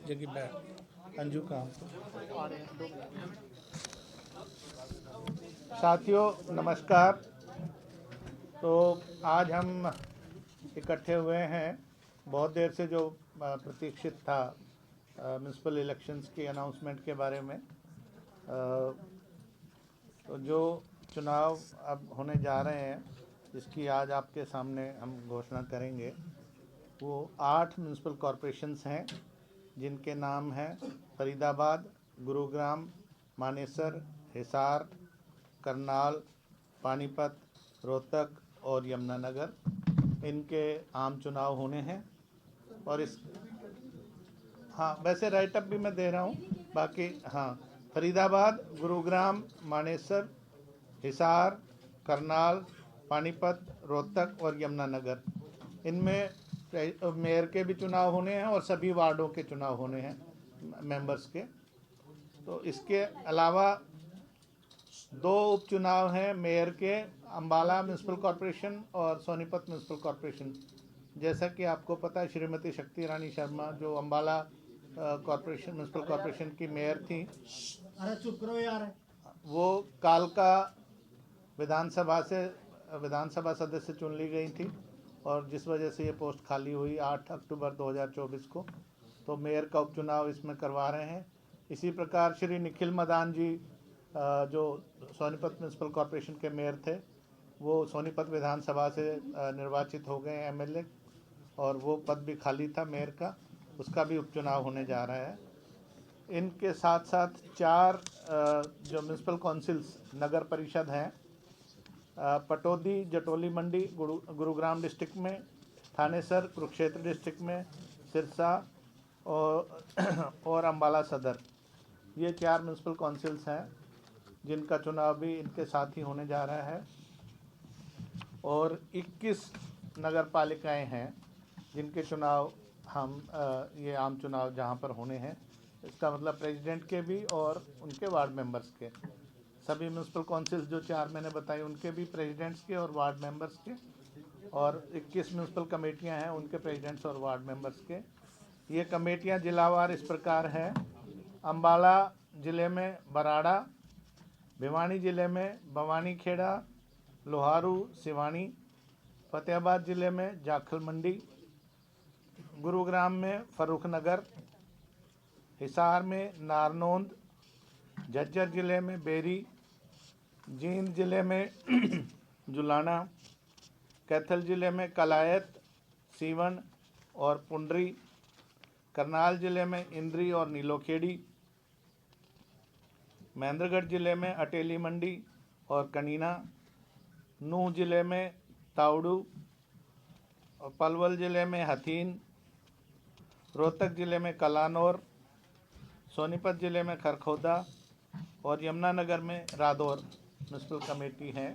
जगह बैठ अंजू काम। साथियों नमस्कार। तो आज हम इकट्ठे हुए हैं बहुत देर से जो प्रतीक्षित था म्यूनसिपल इलेक्शंस की अनाउंसमेंट के बारे में। तो जो चुनाव अब होने जा रहे हैं जिसकी आज आपके सामने हम घोषणा करेंगे, वो 8 म्यूनसिपल कॉरपोरेशंस हैं जिनके नाम हैं फरीदाबाद, गुरुग्राम, मानेसर, हिसार, करनाल, पानीपत, रोहतक और यमुनानगर। इनके आम चुनाव होने हैं। और इस वैसे राइटअप भी मैं दे रहा हूँ बाकी। फरीदाबाद, गुरुग्राम, मानेसर, हिसार, करनाल, पानीपत, रोहतक और यमुनानगर, इनमें मेयर के भी चुनाव होने हैं और सभी वार्डों के चुनाव होने हैं मेंबर्स के। तो इसके अलावा 2 उपचुनाव हैं मेयर के, अम्बाला म्यूनसिपल कॉरपोरेशन और सोनीपत म्यूनसिपल कॉरपोरेशन। जैसा कि आपको पता है, श्रीमती शक्ति रानी शर्मा जो अम्बाला कॉरपोरेशन म्यूनसिपल कॉरपोरेशन की मेयर थी, अरे चुप करो यार, वो कालका विधानसभा सदस्य चुन ली गई थी और जिस वजह से ये पोस्ट खाली हुई 8 अक्टूबर 2024 को। तो मेयर का उपचुनाव इसमें करवा रहे हैं। इसी प्रकार श्री निखिल मदान जी जो सोनीपत म्यूनसिपल कॉरपोरेशन के मेयर थे, वो सोनीपत विधानसभा से निर्वाचित हो गए एमएलए, और वो पद भी खाली था मेयर का, उसका भी उपचुनाव होने जा रहा है। इनके साथ साथ 4 जो म्यूनसिपल काउंसिल्स नगर परिषद हैं, पटौदी जटोली मंडी गुरुग्राम डिस्ट्रिक्ट में, थानेसर कुरुक्षेत्र डिस्ट्रिक्ट में, सिरसा और अम्बाला सदर, ये 4 म्यूनसिपल काउंसिल्स हैं जिनका चुनाव भी इनके साथ ही होने जा रहा है। और 21 नगर पालिकाएँ हैं जिनके चुनाव हम ये आम चुनाव जहाँ पर होने हैं, इसका मतलब प्रेसिडेंट के भी और उनके वार्ड मेंबर्स के, सभी म्यूनसिपल काउंसिल्स जो 4 मैंने बताई उनके भी प्रेसिडेंट्स के और वार्ड मेंबर्स के, और 21 म्यूनसिपल कमेटियां हैं उनके प्रेसिडेंट्स और वार्ड मेंबर्स के। ये कमेटियां जिलावार इस प्रकार हैं: अम्बाला ज़िले में बराड़ा, भिवानी ज़िले में भवानी खेड़ा, लोहारू सिवानी, फतेहाबाद ज़िले में जाखल मंडी, गुरुग्राम में फर्रुख नगर, हिसार में नारनौंद, झज्जर ज़िले में बेरी, जींद ज़िले में जुलाना, कैथल ज़िले में कलायत, सीवन और पुंडरी, करनाल ज़िले में इंद्री और नीलोखेड़ी, महेंद्रगढ़ ज़िले में अटेली मंडी और कनीना, नूह ज़िले में ताउड़ू, और पलवल ज़िले में हथीन, रोहतक ज़िले में कलानौर, सोनीपत ज़िले में खरखोदा और यमुनानगर में रादौर म्यूनसिपल कमेटी हैं।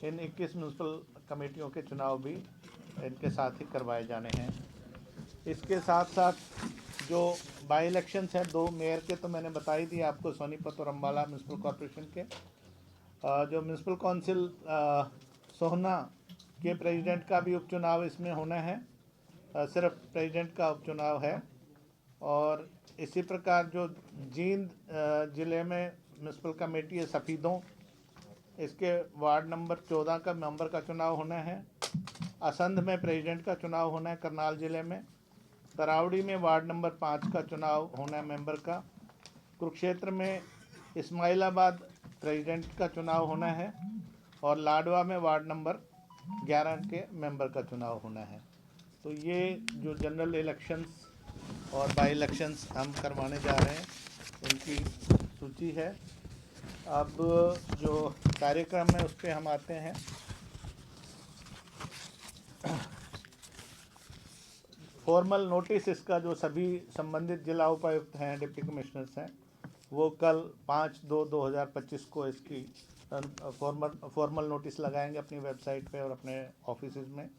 इन 21 म्यूनसिपल कमेटियों के चुनाव भी इनके साथ ही करवाए जाने हैं। इसके साथ साथ जो बाई इलेक्शंस हैं 2 मेयर के, तो मैंने बता ही दी आपको, सोनीपत और अम्बाला म्यूनसिपल कॉरपोरेशन के। जो म्यूनसिपल काउंसिल सोहना के प्रेसिडेंट का भी उपचुनाव इसमें होना है, सिर्फ प्रेसिडेंट का उपचुनाव है। और इसी प्रकार जो जींद ज़िले में म्यूनसिपल कमेटी है सफ़ीदों, इसके वार्ड नंबर 14 का मेंबर का चुनाव होना है। असंध में प्रेसिडेंट का चुनाव होना है करनाल ज़िले में। तरावड़ी में वार्ड नंबर 5 का चुनाव होना है मेंबर का। कुरुक्षेत्र में इस्माइलाबाद प्रेसिडेंट का चुनाव होना है। और लाडवा में वार्ड नंबर 11 के मेंबर का चुनाव होना है। तो ये जो जनरल इलेक्शंस और बाई इलेक्शंस हम करवाने जा रहे हैं, उनकी सूची है। अब जो कार्यक्रम है उस पर हम आते हैं। फॉर्मल नोटिस इसका जो सभी संबंधित जिला उपायुक्त हैं, डिप्टी कमिश्नर्स हैं, वो कल 5/2/2025 को इसकी फॉर्मल नोटिस लगाएंगे अपनी वेबसाइट पे और अपने ऑफिस में,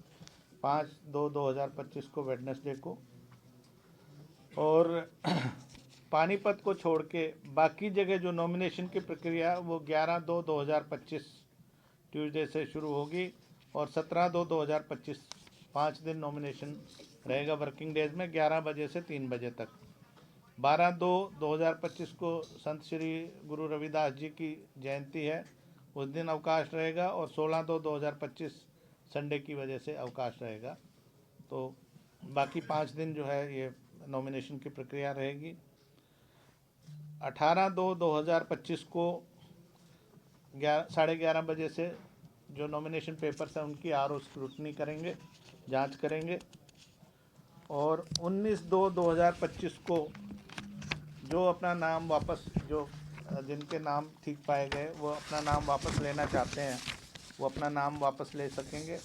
5/2/2025 को वेडनेसडे को। और पानीपत को छोड़ के बाकी जगह जो नॉमिनेशन की प्रक्रिया वो 11/2/2025 ट्यूसडे से शुरू होगी और 17/2/2025 5 दिन नॉमिनेशन रहेगा वर्किंग डेज में, 11 बजे से 3 बजे तक। 12/2/2025 को संत श्री गुरु रविदास जी की जयंती है, उस दिन अवकाश रहेगा। और 16/2/2025 संडे की वजह से अवकाश रहेगा। तो बाकी 5 दिन जो है ये नॉमिनेशन की प्रक्रिया रहेगी। 18/2/2025 को 11:30 बजे से जो नॉमिनेशन पेपर्स हैं उनकी आरओ स्क्रूटनी करेंगे, जांच करेंगे। और 19/2/2025 को जो अपना नाम वापस, जो जिनके नाम ठीक पाए गए वो अपना नाम वापस लेना चाहते हैं, वो अपना नाम वापस ले सकेंगे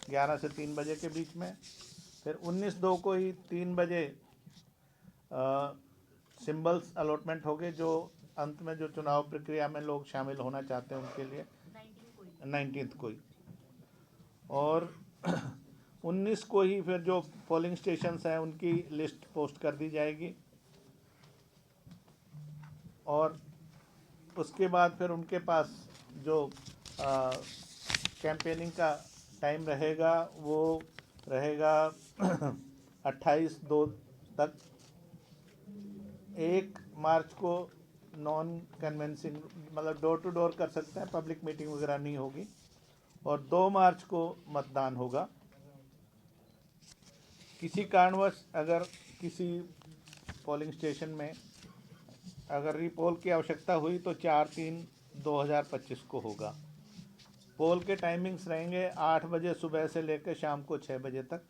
11 से 3 बजे के बीच में। फिर 19/2 को ही 3 बजे सिंबल्स अलॉटमेंट हो गए, जो अंत में जो चुनाव प्रक्रिया में लोग शामिल होना चाहते हैं उनके लिए 19th को ही। और 19 को ही फिर जो पोलिंग स्टेशंस हैं उनकी लिस्ट पोस्ट कर दी जाएगी। और उसके बाद फिर उनके पास जो कैंपेनिंग का टाइम रहेगा वो रहेगा 28/2 तक। 1 मार्च को नॉन कन्वेंसिंग मतलब डोर टू डोर कर सकते हैं, पब्लिक मीटिंग वगैरह नहीं होगी। और 2 मार्च को मतदान होगा। किसी कारणवश अगर किसी पोलिंग स्टेशन में अगर रीपोल की आवश्यकता हुई तो 4/3/2025 को होगा। पोल के टाइमिंग्स रहेंगे 8 बजे सुबह से लेकर शाम को 6 बजे तक।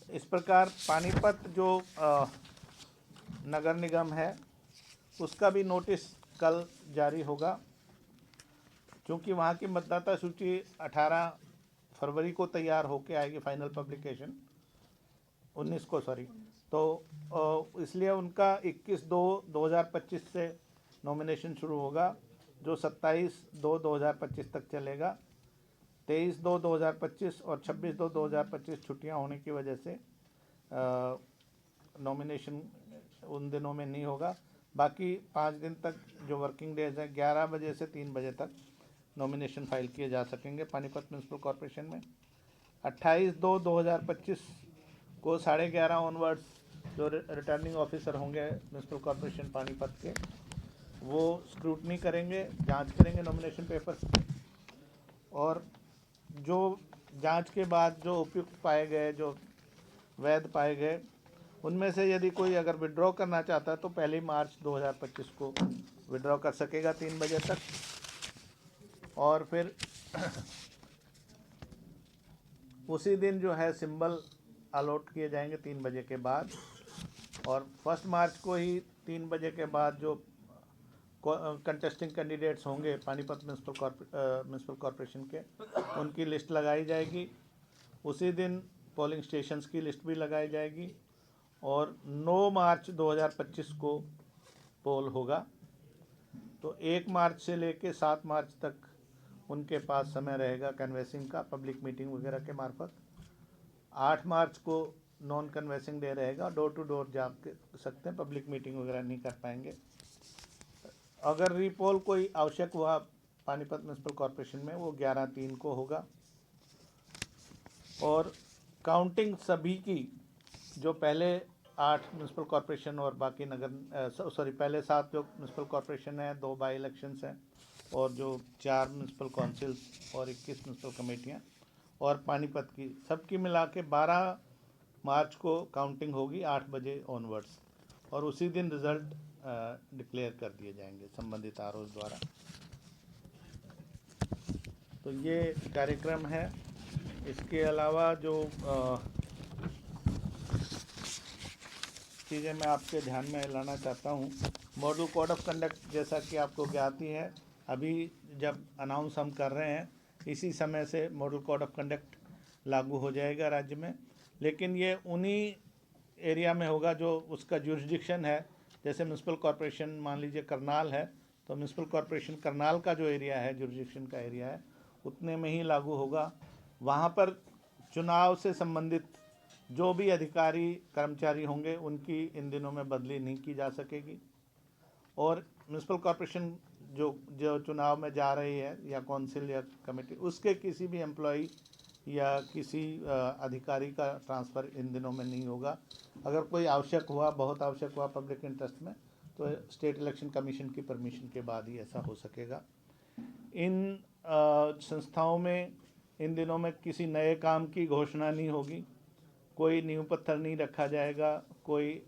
इस प्रकार पानीपत जो नगर निगम है उसका भी नोटिस कल जारी होगा, क्योंकि वहाँ की मतदाता सूची 18 फरवरी को तैयार होकर आएगी, फाइनल पब्लिकेशन 19 को सॉरी। तो इसलिए उनका 21/2/2025 से नॉमिनेशन शुरू होगा, जो 27/2/2025 तक चलेगा। 23/2/2025 और 26/2/2025 छुट्टियां होने की वजह से नॉमिनेशन उन दिनों में नहीं होगा। बाकी 5 दिन तक जो वर्किंग डेज है 11 बजे से 3 बजे तक नॉमिनेशन फाइल किए जा सकेंगे पानीपत म्यूनसिपल कॉरपोरेशन में। 28/2/2025 को 11:30 ऑनवर्ड्स जो रिटर्निंग ऑफिसर होंगे म्यूनसिपल कॉरपोरेशन पानीपत के, वो स्क्रूटनी करेंगे, जांच करेंगे नॉमिनेशन पेपर्स की। और जो जांच के बाद जो उपयुक्त पाए गए, जो वैध पाए गए, उनमें से यदि कोई अगर विड्रॉ करना चाहता है तो 1 मार्च 2025 को विड्रॉ कर सकेगा 3 बजे तक। और फिर उसी दिन जो है सिंबल अलॉट किए जाएंगे 3 बजे के बाद। और 1 मार्च को ही 3 बजे के बाद जो कंटेस्टिंग कैंडिडेट्स होंगे पानीपत म्यूनसिपल कॉरपोरेशन के, उनकी लिस्ट लगाई जाएगी। उसी दिन पोलिंग स्टेशंस की लिस्ट भी लगाई जाएगी। और 9 मार्च 2025 को पोल होगा। तो 1 मार्च से लेकर 7 मार्च तक उनके पास समय रहेगा कैनवेसिंग का, पब्लिक मीटिंग वगैरह के मार्फत। 8 मार्च को नॉन कन्वेंसिंग डे रहेगा, डोर टू डोर जा सकते हैं, पब्लिक मीटिंग वगैरह नहीं कर पाएंगे। अगर रीपोल कोई आवश्यक हुआ पानीपत म्यूनसिपल कॉरपोरेशन में, वो 11/3 को होगा। और काउंटिंग सभी की, जो पहले 8 म्यूनसिपल कॉरपोरेशन और बाकी नगर पहले 7 जो म्यूनसिपल कॉरपोरेशन है, 2 बाई इलेक्शंस हैं, और जो 4 म्यूनसिपल काउंसिल्स और 21 म्यूनसिपल कमेटियाँ और पानीपत की, सबकी मिला के 12 मार्च को काउंटिंग होगी 8 बजे ऑनवर्ड्स। और उसी दिन रिज़ल्ट डिक्लेयर कर दिए जाएंगे संबंधित आरओ द्वारा। तो ये कार्यक्रम है। इसके अलावा जो चीज़ें मैं आपके ध्यान में लाना चाहता हूँ, मॉडल कोड ऑफ कंडक्ट जैसा कि आपको ज्ञात ही है, अभी जब अनाउंस हम कर रहे हैं इसी समय से मॉडल कोड ऑफ कंडक्ट लागू हो जाएगा राज्य में। लेकिन ये उन्हीं एरिया में होगा जो उसका जुरिस्डिक्शन है। जैसे म्यूनसिपल कॉरपोरेशन मान लीजिए करनाल है, तो म्यूनसिपल कॉरपोरेशन करनाल का जो एरिया है, जुरिस्डिक्शन का एरिया है, उतने में ही लागू होगा। वहाँ पर चुनाव से संबंधित जो भी अधिकारी कर्मचारी होंगे उनकी इन दिनों में बदली नहीं की जा सकेगी। और म्यूनसिपल कॉरपोरेशन जो चुनाव में जा रही है या काउंसिल या कमेटी, उसके किसी भी एम्प्लॉई या किसी अधिकारी का ट्रांसफ़र इन दिनों में नहीं होगा। अगर कोई आवश्यक हुआ, बहुत आवश्यक हुआ पब्लिक इंटरेस्ट में, तो स्टेट इलेक्शन कमीशन की परमिशन के बाद ही ऐसा हो सकेगा। इन संस्थाओं में इन दिनों में किसी नए काम की घोषणा नहीं होगी, कोई नींव पत्थर नहीं रखा जाएगा, कोई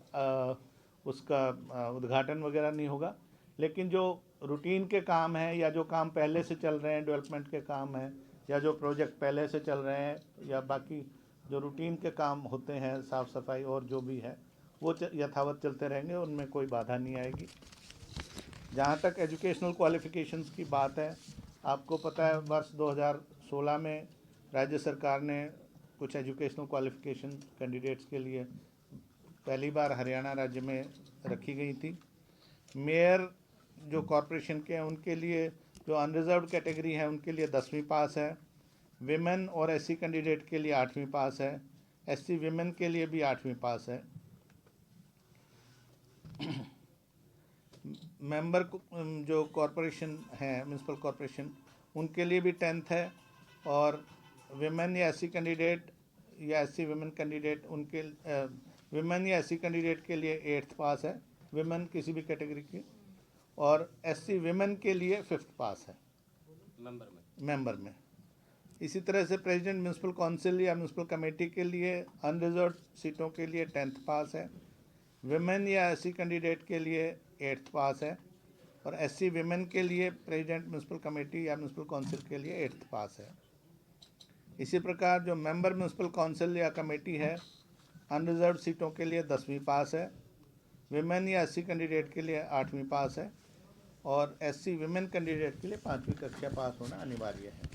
उसका उद्घाटन वगैरह नहीं होगा। लेकिन जो रूटीन के काम हैं या जो काम पहले से चल रहे हैं, डेवलपमेंट के काम हैं, या जो प्रोजेक्ट पहले से चल रहे हैं, या बाकी जो रूटीन के काम होते हैं, साफ़ सफाई और जो भी है, वो यथावत चलते रहेंगे, उनमें कोई बाधा नहीं आएगी। जहाँ तक एजुकेशनल क्वालिफ़िकेशंस की बात है, आपको पता है वर्ष 2016 में राज्य सरकार ने कुछ एजुकेशनल क्वालिफ़िकेशन कैंडिडेट्स के लिए पहली बार हरियाणा राज्य में रखी गई थी। मेयर जो कॉरपोरेशन के हैं उनके लिए जो अनरिजर्व्ड कैटेगरी है उनके लिए 10वीं पास है, विमेन और एससी कैंडिडेट के लिए 8वीं पास है, एससी विमेन के लिए भी 8वीं पास है। मेंबर जो कॉरपोरेशन है, म्यूनसिपल कॉरपोरेशन, उनके लिए भी 10th है, और विमेन या एससी कैंडिडेट या एससी विमेन कैंडिडेट उनके विमेन या एससी कैंडिडेट के लिए 8th पास है, विमेन किसी भी कैटेगरी की, और एससी विमेन के लिए 5th पास है मेंबर में। इसी तरह से प्रेसिडेंट म्यूनसिपल काउंसिल या म्यूनसिपल कमेटी के लिए अनरिजर्व्ड सीटों के लिए 10th पास है, विमेन या एससी कैंडिडेट के लिए 8th पास है, और एससी विमेन के लिए प्रेसिडेंट म्यूनसिपल कमेटी या म्यूनसिपल काउंसिल के लिए 8th पास है। इसी प्रकार जो मेंबर म्यूनसिपल काउंसिल या कमेटी है, अनरिजर्व्ड सीटों के लिए 10वीं पास है, विमेन या एससी कैंडिडेट के लिए 8वीं पास है, और एससी विमेन कैंडिडेट के लिए 5वीं कक्षा पास होना अनिवार्य है।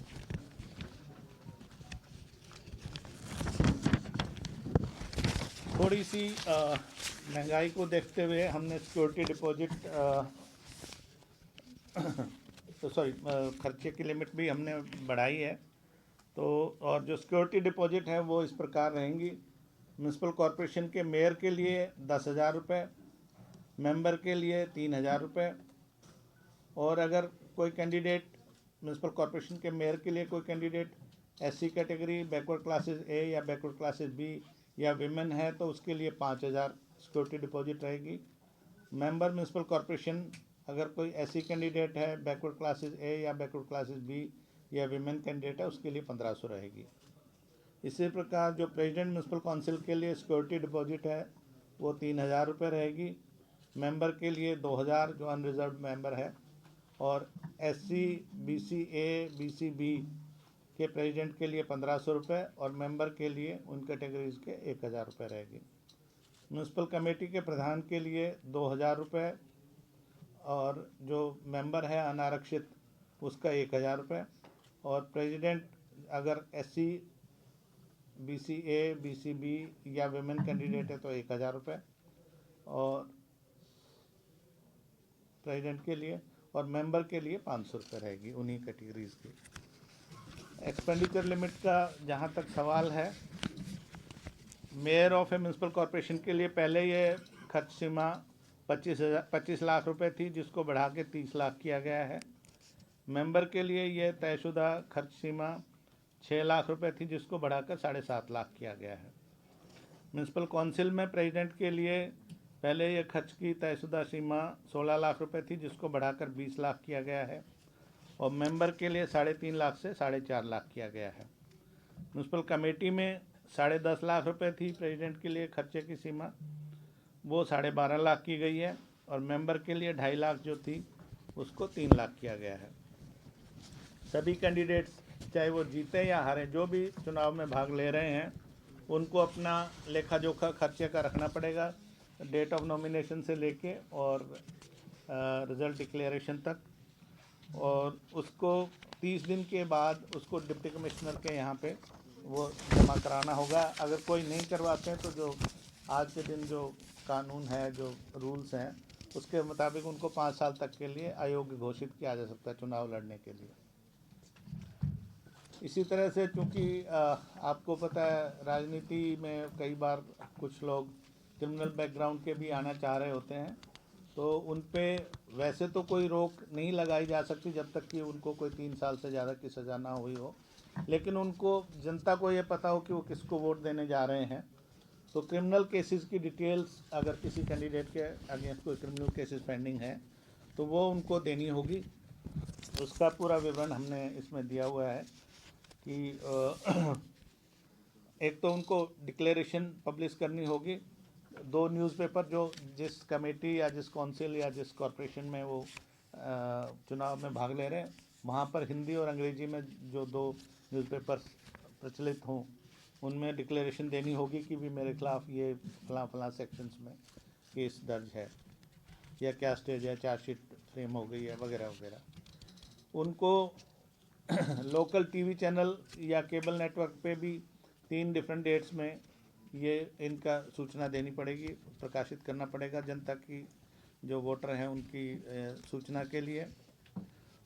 थोड़ी सी महंगाई को देखते हुए हमने सिक्योरिटी डिपॉजिट खर्चे की लिमिट भी हमने बढ़ाई है। तो और जो सिक्योरिटी डिपॉजिट है वो इस प्रकार रहेंगी। म्यूनसिपल कॉरपोरेशन के मेयर के लिए 10,000 रुपये, मेंबर के लिए 3,000 रुपये, और अगर कोई कैंडिडेट म्यूनसिपल कॉरपोरेशन के मेयर के लिए कोई candidate SC category, backward classes A या बैकवर्ड क्लासेस बी या विमेन है तो उसके लिए 5,000 सिक्योरिटी डिपॉजिट रहेगी। मेंबर म्यूनसिपल कॉरपोरेशन अगर कोई एससी कैंडिडेट है, बैकवर्ड क्लासेस ए या बैकवर्ड क्लासेस बी या विमेन कैंडिडेट है, उसके लिए 1500 रहेगी। इसी प्रकार जो प्रेसिडेंट म्यूनसिपल काउंसिल के लिए सिक्योरिटी डिपॉजिट है वो 3,000 रुपये रहेगी, मेंबर के लिए 2,000 जो अनरिजर्व्ड मेंबर है, और एससी, बीसी ए, बीसी बी के प्रेसिडेंट के लिए 1,500 रुपये, और मेंबर के लिए उन कैटेगरीज के 1,000 रुपये रहेगी। म्यूनसिपल कमेटी के प्रधान के लिए 2,000 रुपये, और जो मेंबर है अनारक्षित उसका 1,000 रुपये, और प्रेसिडेंट अगर एससी, बीसी ए, बीसी बी या विमेन कैंडिडेट है तो 1,000 रुपये और प्रेसिडेंट के लिए, और मेंबर के लिए 500 रुपये रहेगी उन्हीं कैटेगरीज की। एक्सपेंडिचर लिमिट का जहाँ तक सवाल है, mayor of A municipal corporation के लिए पहले ये खर्च सीमा 25 लाख रुपए थी, जिसको बढ़ा के 30 लाख किया गया है। मेंबर के लिए ये तयशुदा खर्च सीमा 6 लाख रुपए थी, जिसको बढ़ाकर 7.5 लाख किया गया है। म्यूनसिपल काउंसिल में प्रेसिडेंट के लिए पहले ये खर्च की तयशुदा सीमा 16 लाख रुपए थी, जिसको बढ़ाकर 20 लाख किया गया है, और मेंबर के लिए 3.5 लाख से 4.5 लाख किया गया है। म्यूनसिपल कमेटी में 10.5 लाख रुपए थी प्रेसिडेंट के लिए खर्चे की सीमा, वो 12.5 लाख की गई है, और मेंबर के लिए 2.5 लाख जो थी उसको 3 लाख किया गया है। सभी कैंडिडेट्स चाहे वो जीते या हारे, जो भी चुनाव में भाग ले रहे हैं, उनको अपना लेखा जोखा खर्चे का रखना पड़ेगा, डेट ऑफ नॉमिनेशन से लेके और रिज़ल्ट डिक्लेरेशन तक, और उसको 30 दिन के बाद उसको डिप्टी कमिश्नर के यहाँ पे वो जमा कराना होगा। अगर कोई नहीं करवाते हैं तो जो आज के दिन जो कानून है, जो रूल्स हैं, उसके मुताबिक उनको 5 साल तक के लिए अयोग्य घोषित किया जा सकता है चुनाव लड़ने के लिए। इसी तरह से चूँकि आपको पता है राजनीति में कई बार कुछ लोग क्रिमिनल बैकग्राउंड के भी आना चाह रहे होते हैं, तो उन पे वैसे तो कोई रोक नहीं लगाई जा सकती जब तक कि उनको कोई 3 साल से ज़्यादा की सज़ा ना हुई हो, लेकिन उनको जनता को ये पता हो कि वो किसको वोट देने जा रहे हैं। तो क्रिमिनल केसेस की डिटेल्स, अगर किसी कैंडिडेट के अगेंस्ट कोई क्रिमिनल केसेस पेंडिंग है तो वो उनको देनी होगी। उसका पूरा विवरण हमने इसमें दिया हुआ है कि एक तो उनको डिक्लेरेशन पब्लिश करनी होगी। 2 न्यूज़पेपर जो जिस कमेटी या जिस काउंसिल या जिस कॉरपोरेशन में वो चुनाव में भाग ले रहे हैं, वहाँ पर हिंदी और अंग्रेजी में जो 2 न्यूज़पेपर प्रचलित हों, उनमें डिक्लेरेशन देनी होगी कि भी मेरे खिलाफ़ ये फलां सेक्शंस में केस दर्ज है या क्या स्टेज है, चार्जशीट फ्रेम हो गई है वगैरह वगैरह। उनको लोकल टीवी चैनल या केबल नेटवर्क पे भी 3 डिफरेंट डेट्स में ये इनका सूचना देनी पड़ेगी, प्रकाशित करना पड़ेगा जनता की, जो वोटर हैं उनकी सूचना के लिए।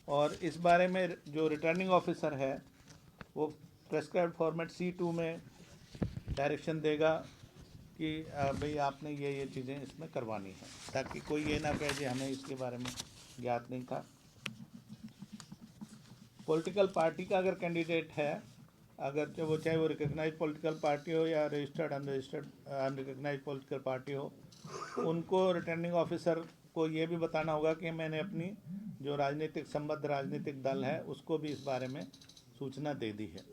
और इस बारे में जो रिटर्निंग ऑफिसर है वो प्रेस्क्राइब्ड फॉर्मेट C2 में डायरेक्शन देगा कि भाई आपने ये चीज़ें इसमें करवानी है, ताकि कोई ये ना कहे कि हमें इसके बारे में ज्ञात नहीं था। पॉलिटिकल पार्टी का अगर कैंडिडेट है, अगर वो चाहे वो रिकग्नाइज पॉलिटिकल पार्टी हो या रजिस्टर्ड अनरिकग्नाइज पॉलिटिकल पार्टी हो, उनको रिटर्निंग ऑफिसर को ये भी बताना होगा कि मैंने अपनी जो राजनीतिक संबद्ध राजनीतिक दल है उसको भी इस बारे में सूचना दे दी है।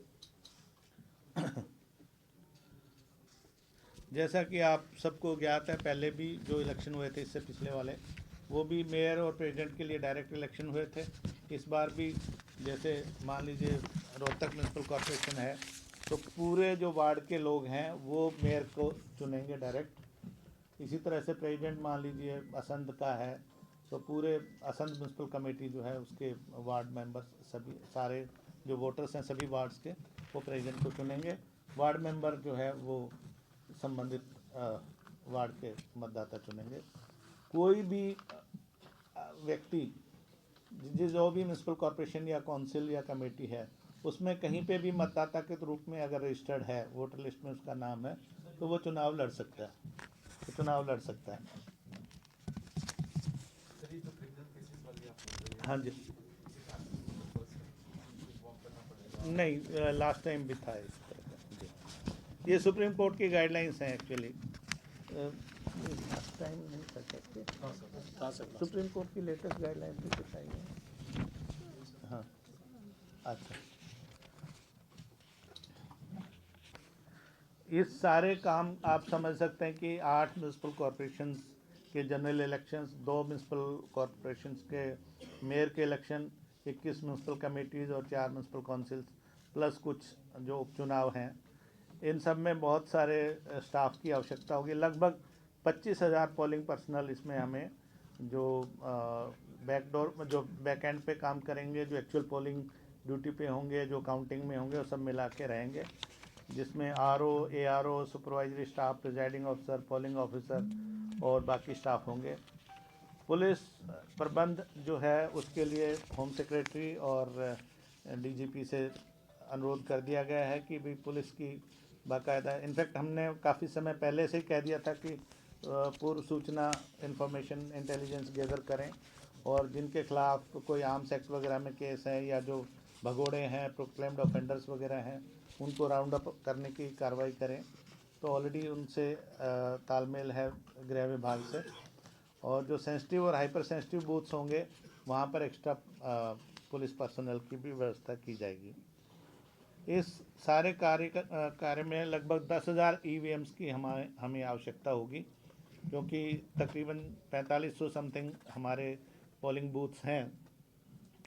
जैसा कि आप सबको ज्ञात है, पहले भी जो इलेक्शन हुए थे इससे पिछले वाले, वो भी मेयर और प्रेसिडेंट के लिए डायरेक्ट इलेक्शन हुए थे। इस बार भी जैसे मान लीजिए रोहतक म्यूनसिपल कॉरपोरेशन है, तो पूरे जो वार्ड के लोग हैं वो मेयर को चुनेंगे डायरेक्ट। इसी तरह से प्रेसिडेंट मान लीजिए असंध का है, तो पूरे असंध म्यूनसिपल कमेटी जो है उसके वार्ड मेंबर्स सभी सारे जो वोटर्स हैं सभी वार्ड्स के, वो प्रेसिडेंट को चुनेंगे। वार्ड मेंबर जो है वो संबंधित वार्ड के मतदाता चुनेंगे। कोई भी व्यक्ति जो भी म्यूनसिपल कॉरपोरेशन या काउंसिल या कमेटी है उसमें कहीं पे भी मतदाता के रूप में अगर रजिस्टर्ड है, वोटर लिस्ट में उसका नाम है, तो वो चुनाव लड़ सकता है। हाँ जी, नहीं, लास्ट टाइम भी था इस तरह का जी। ये सुप्रीम कोर्ट की गाइडलाइंस हैं एक्चुअली। लास्ट टाइम नहीं कर सकते, सुप्रीम कोर्ट की लेटेस्ट गाइडलाइंस भी कुछ आई है। हाँ, अच्छा। इस सारे काम आप समझ सकते हैं कि 8 म्यूनसिपल कॉरपोरेशंस के जनरल इलेक्शंस, 2 म्यूनसिपल कॉरपोरेशंस के मेयर के इलेक्शन, 21 म्यूनसिपल कमेटीज़ और 4 म्यूनसिपल काउंसिल्स, प्लस कुछ जो उपचुनाव हैं, इन सब में बहुत सारे स्टाफ की आवश्यकता होगी। लगभग 25,000 पोलिंग पर्सनल इसमें हमें जो बैकडोर जो बैक एंड पे काम करेंगे, जो एक्चुअल पोलिंग ड्यूटी पे होंगे, जो काउंटिंग में होंगे, वो सब मिला के रहेंगे, जिसमें RO, ARO, supervisory staff, presiding officer, polling officer और बाकी स्टाफ होंगे। पुलिस प्रबंध जो है उसके लिए होम सेक्रेटरी और DGP से अनुरोध कर दिया गया है कि भाई पुलिस की बाकायदा, इनफैक्ट हमने काफ़ी समय पहले से ही कह दिया था कि पूर्व सूचना इंफॉर्मेशन इंटेलिजेंस गैदर करें, और जिनके खिलाफ कोई आर्म्स एक्ट वगैरह में केस है या जो भगोड़े हैं, प्रोक्लेम्ड ऑफेंडर्स वगैरह हैं, उनको राउंड अप करने की कार्रवाई करें। तो ऑलरेडी उनसे तालमेल है गृह विभाग से। और जो सेंसिटिव और हाइपर सेंसिटिव बूथ्स होंगे वहाँ पर एक्स्ट्रा पुलिस पर्सनल की भी व्यवस्था की जाएगी। इस सारे कार्य में लगभग 10,000 EVMs की हमें आवश्यकता होगी, क्योंकि तकरीबन 4500 समथिंग हमारे पोलिंग बूथ्स हैं,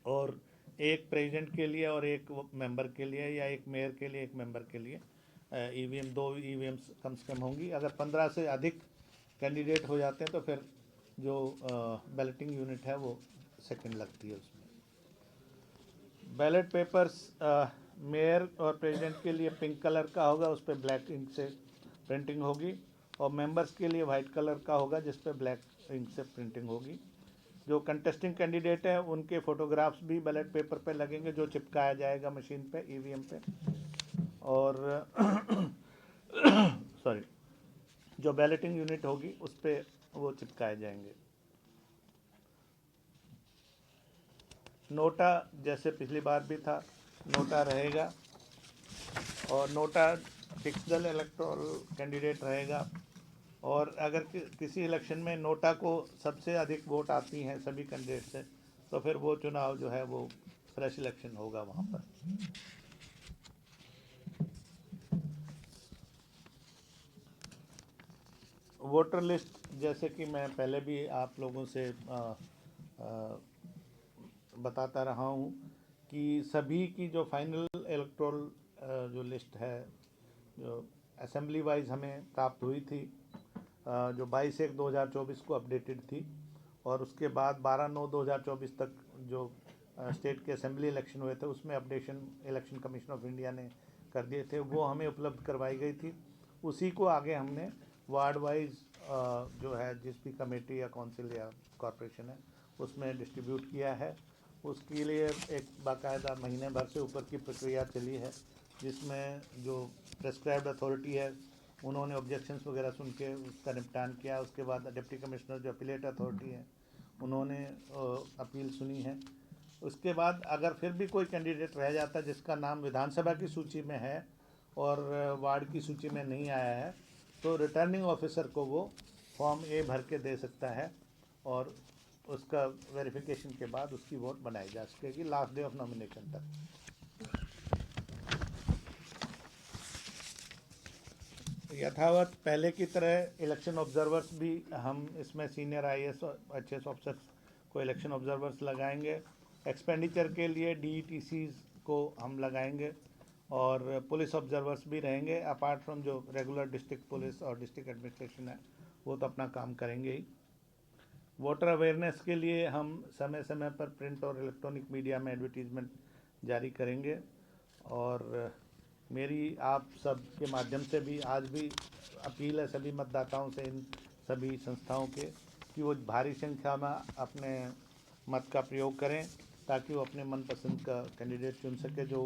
और एक प्रेसिडेंट के लिए और एक मेंबर के लिए, या एक मेयर के लिए एक मेंबर के लिए EVM 2 EVMs कम से कम होंगी। अगर 15 से अधिक कैंडिडेट हो जाते हैं तो फिर जो बैलेटिंग यूनिट है वो सेकंड लगती है उसमें। बैलेट पेपर्स मेयर और प्रेसिडेंट के लिए पिंक कलर का होगा, उस पर ब्लैक इंक से प्रिंटिंग होगी, और मेंबर्स के लिए वाइट कलर का होगा जिस पर ब्लैक इंक से प्रिंटिंग होगी। जो कंटेस्टिंग कैंडिडेट हैं उनके फ़ोटोग्राफ्स भी बैलेट पेपर पे लगेंगे, जो चिपकाया जाएगा मशीन पे, EVM पे। और सॉरी, जो बैलेटिंग यूनिट होगी उस पर वो चिपकाए जाएंगे। नोटा जैसे पिछली बार भी था, नोटा रहेगा, और नोटा फिक्स दल इलेक्टोरल कैंडिडेट रहेगा। और अगर किसी इलेक्शन में नोटा को सबसे अधिक वोट आती हैं सभी कैंडिडेट से, तो फिर वो चुनाव जो है वो फ्रेश इलेक्शन होगा वहाँ पर। वोटर लिस्ट जैसे कि मैं पहले भी आप लोगों से बताता रहा हूँ कि सभी की जो फाइनल इलेक्टोरल जो लिस्ट है, जो असेंबली वाइज हमें प्राप्त हुई थी, जो 22/1/2024 को अपडेटेड थी, और उसके बाद 12/9/2024 तक जो स्टेट के असेंबली इलेक्शन हुए थे उसमें updation election commission of India ने कर दिए थे, वो हमें उपलब्ध करवाई गई थी। उसी को आगे हमने वार्ड वाइज जो है जिस भी कमेटी या काउंसिल या कॉरपोरेशन है उसमें डिस्ट्रीब्यूट किया है। उसके लिए एक बाकायदा महीने भर से ऊपर की प्रक्रिया चली है, जिसमें जो प्रेस्क्राइब्ड अथॉरिटी है उन्होंने ऑब्जेक्शंस वगैरह सुन के उसका निपटान किया। उसके बाद डिप्टी कमिश्नर जो अपीलेट अथॉरिटी है उन्होंने अपील सुनी है। उसके बाद अगर फिर भी कोई कैंडिडेट रह जाता है जिसका नाम विधानसभा की सूची में है और वार्ड की सूची में नहीं आया है, तो रिटर्निंग ऑफिसर को वो फॉर्म ए भर के दे सकता है और उसका वेरिफिकेशन के बाद उसकी वोट बनाई जा सकेगी लास्ट डे ऑफ नॉमिनेशन तक। यथावत पहले की तरह इलेक्शन ऑब्जर्वर्स भी हम इसमें सीनियर IAS और IAS ऑफिसर्स को इलेक्शन ऑब्जर्वर्स लगाएंगे। एक्सपेंडिचर के लिए DETCs को हम लगाएंगे और पुलिस ऑब्जर्वर्स भी रहेंगे, अपार्ट फ्रॉम जो रेगुलर डिस्ट्रिक्ट पुलिस और डिस्ट्रिक्ट एडमिनिस्ट्रेशन है वो तो अपना काम करेंगे ही। वोटर अवेयरनेस के लिए हम समय समय पर प्रिंट और इलेक्ट्रॉनिक मीडिया में एडवर्टीजमेंट जारी करेंगे। और मेरी आप सब के माध्यम से भी आज भी अपील है सभी मतदाताओं से, इन सभी संस्थाओं के, कि वो भारी संख्या में अपने मत का प्रयोग करें ताकि वो अपने मनपसंद का कैंडिडेट चुन सके जो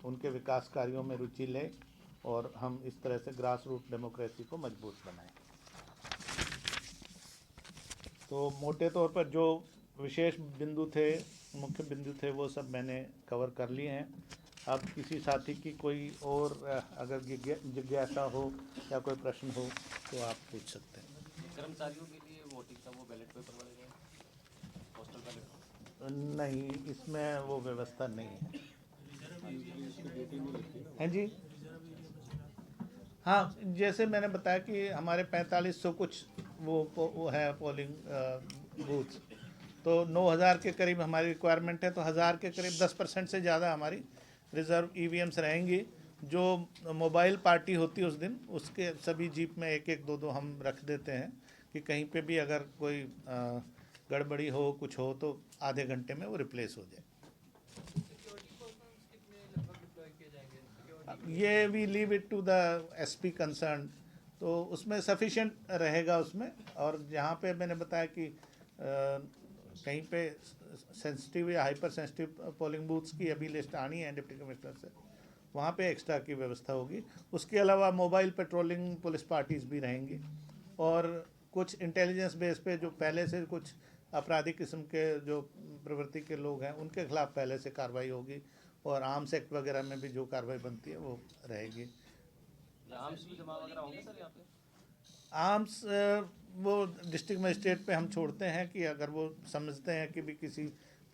उनके विकास कार्यों में रुचि ले और हम इस तरह से ग्रास रूट डेमोक्रेसी को मजबूत बनाएं। तो मोटे तौर पर जो विशेष बिंदु थे, मुख्य बिंदु थे, वो सब मैंने कवर कर लिए हैं। अब किसी साथी की कोई और अगर जिज्ञासा हो या कोई प्रश्न हो तो आप पूछ सकते हैं। कर्मचारियों के लिए वोटिंग का वो बैलेट पेपर वाले पोस्टल बैलेट नहीं, इसमें वो व्यवस्था नहीं है। हैं जी? हाँ, जैसे मैंने बताया कि हमारे 4500 कुछ वो है पोलिंग बूथ्स, तो 9000 के करीब हमारी रिक्वायरमेंट है, तो 1000 के करीब 10% से ज़्यादा हमारी रिज़र्व EVMs रहेंगी। जो मोबाइल पार्टी होती है उस दिन, उसके सभी जीप में एक एक दो दो हम रख देते हैं कि कहीं पे भी अगर कोई गड़बड़ी हो कुछ हो तो आधे घंटे में वो रिप्लेस हो जाए। ये we leave it to the SP concern, तो उसमें सफिशेंट रहेगा उसमें। और जहाँ पे मैंने बताया कि कहीं पे सेंसिटिव या हाइपर सेंसिटिव पोलिंग बूथ्स की अभी लिस्ट आनी है डिप्टी कमिश्नर से, वहाँ पे एक्स्ट्रा की व्यवस्था होगी। उसके अलावा मोबाइल पेट्रोलिंग पुलिस पार्टीज़ भी रहेंगी और कुछ इंटेलिजेंस बेस पे जो पहले से कुछ आपराधिक किस्म के जो प्रवृत्ति के लोग हैं उनके खिलाफ पहले से कार्रवाई होगी और आर्म्स एक्ट वगैरह में भी जो कार्रवाई बनती है वो रहेगी। आर्म्स भी जमा वगैरह होंगे सर यहाँ पे? आर्म्स वो डिस्ट्रिक्ट मजिस्ट्रेट पे हम छोड़ते हैं कि अगर वो समझते हैं कि भी किसी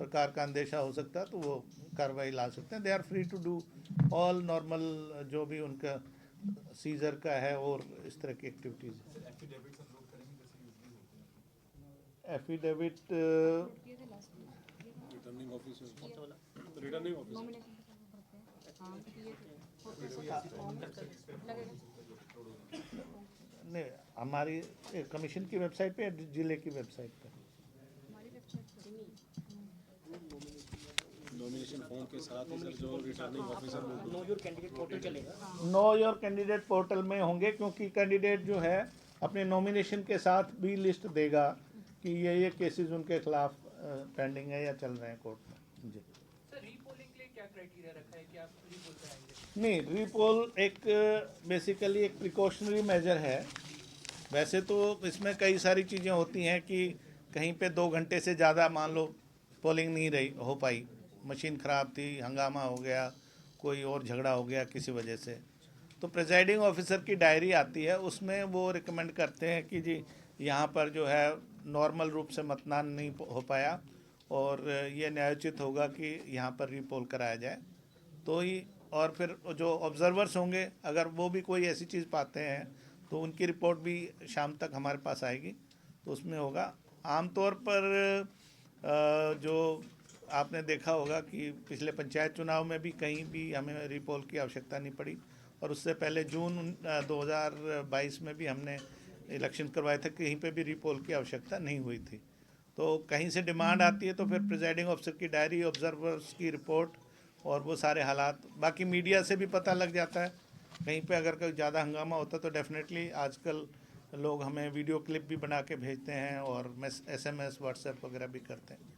प्रकार का अंदेशा हो सकता है तो वो कार्रवाई ला सकते हैं। They are free to do all normal जो भी उनका सीजर का है और इस तरह की एक्टिविटीज़। एफिडेविट रिटर्निंग ऑफिसर नहीं, हमारी कमीशन की वेबसाइट पे या जिले की वेबसाइट पे? नॉमिनेशन फॉर्म के साथ ही सर जो returning officer know your candidate portal चलेगा। नो योर कैंडिडेट पोर्टल में होंगे, क्योंकि कैंडिडेट जो है अपने नॉमिनेशन के साथ भी लिस्ट देगा कि ये केसेस उनके खिलाफ पेंडिंग है या चल रहे हैं कोर्ट में। जी सर, रीपोलिंग के लिए क्या क्राइटेरिया रखा है कि आप रीपोल कराएंगे? नहीं, रीपोल एक बेसिकली एक प्रिकॉशनरी मेजर है। वैसे तो इसमें कई सारी चीज़ें होती हैं कि कहीं पे 2 घंटे से ज़्यादा मान लो पोलिंग नहीं रही हो पाई, मशीन ख़राब थी, हंगामा हो गया, कोई और झगड़ा हो गया किसी वजह से, तो प्रिजाइडिंग ऑफिसर की डायरी आती है, उसमें वो रिकमेंड करते हैं कि जी यहाँ पर जो है नॉर्मल रूप से मतदान नहीं हो पाया और ये न्यायोचित होगा कि यहाँ पर रीपोल कराया जाए। तो ही और फिर जो ऑब्जर्वर्स होंगे अगर वो भी कोई ऐसी चीज़ पाते हैं तो उनकी रिपोर्ट भी शाम तक हमारे पास आएगी, तो उसमें होगा। आमतौर पर जो आपने देखा होगा कि पिछले पंचायत चुनाव में भी कहीं भी हमें रीपोल की आवश्यकता नहीं पड़ी, और उससे पहले जून 2022 में भी हमने इलेक्शन करवाए थे, कहीं पे भी रीपोल की आवश्यकता नहीं हुई थी। तो कहीं से डिमांड आती है तो फिर प्रिजाइडिंग ऑफिसर की डायरी, ऑब्जर्वर्स की रिपोर्ट और वो सारे हालात, बाकी मीडिया से भी पता लग जाता है। कहीं पे अगर कोई ज़्यादा हंगामा होता तो डेफिनेटली आजकल लोग हमें वीडियो क्लिप भी बना के भेजते हैं और SMS व्हाट्सएप वगैरह भी करते हैं।